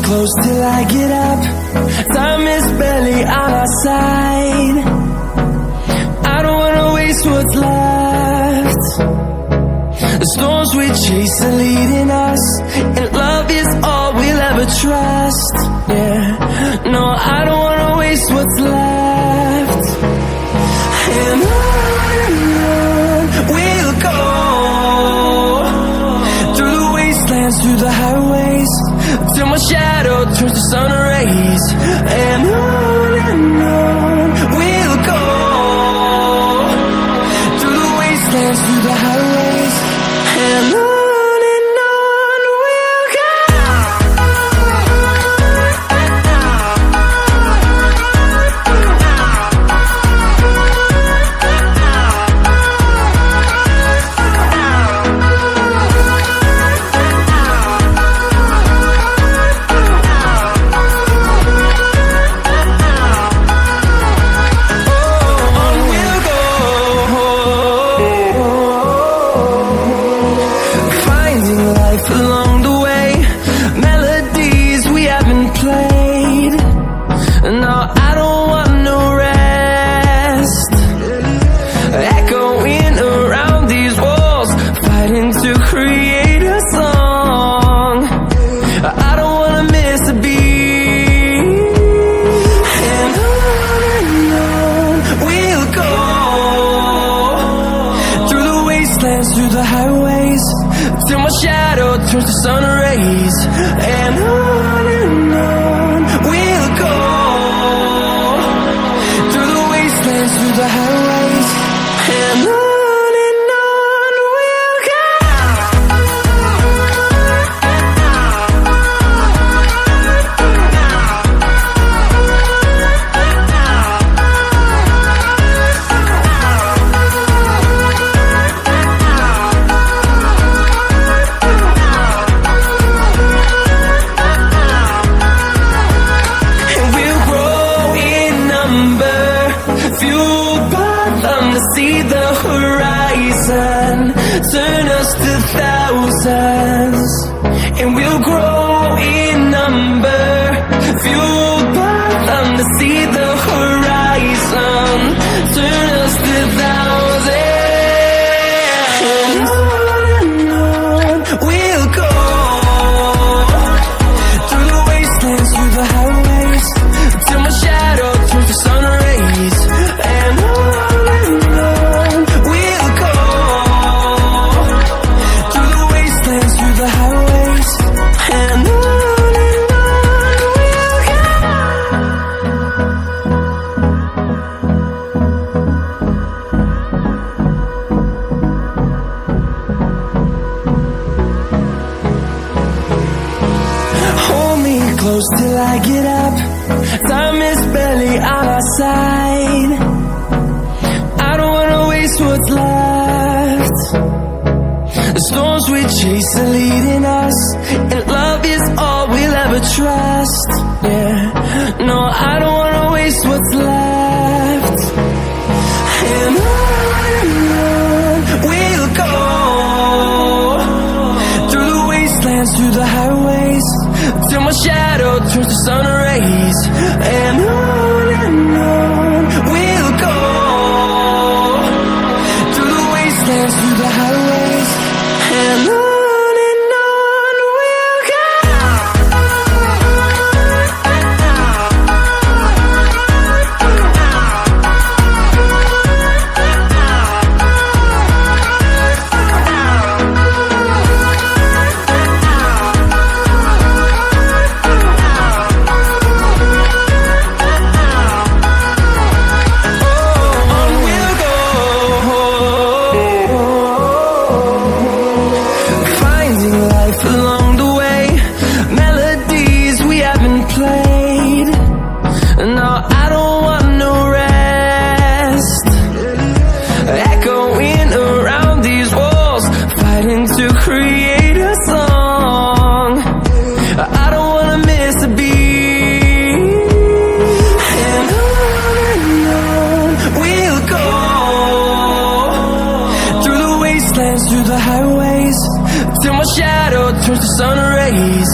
close till I get up. Time is barely on our side. I don't wanna waste what's left. The storms we chase are leading us, and love is all we'll ever trust. Yeah, no, I don't wanna waste what's left. And on we'll go, through the wastelands, through the highways, till my shadow turns to sun rays. And on we'll go, through the wastelands, through the highways, and on we'll go. Along the way, melodies we haven't played. No, I don't want no rest. Echoing around these walls, fighting to create a song. I don't wanna miss a beat. And on we'll go, through the wastelands, through the highways, till my shadow turns to sun rays. And on we'll go, through the wastelands, through the highways, and on we'll go. Fueled by them to see the horizon, turn us to thousands, and we'll grow in number. Fueled by them to see the horizon, turn us to thousands, and on we'll go, through the wastelands, through the highways, till my shadow turns to sun rays. And on we'll go, through the wastelands, through the highways, and on we'll go. Hold me close till I get up. Time is barely on our side. I don't wanna waste what's left. The storms we chase are leading us, and love is all we'll ever trust. Yeah, no, I don't wanna waste what's left. And on we'll go, through the wastelands, through the highways, till my shadow turns to sun rays. And on we'll go, through the wastelands, through the highways, and on we'll go. Along the way, melodies we haven't played. No, I don't want no rest. Echoing around these walls, fighting to create a song. I don't wanna miss a beat. And on we'll go, through the wastelands, through the highways, till my shadow turns to sun rays.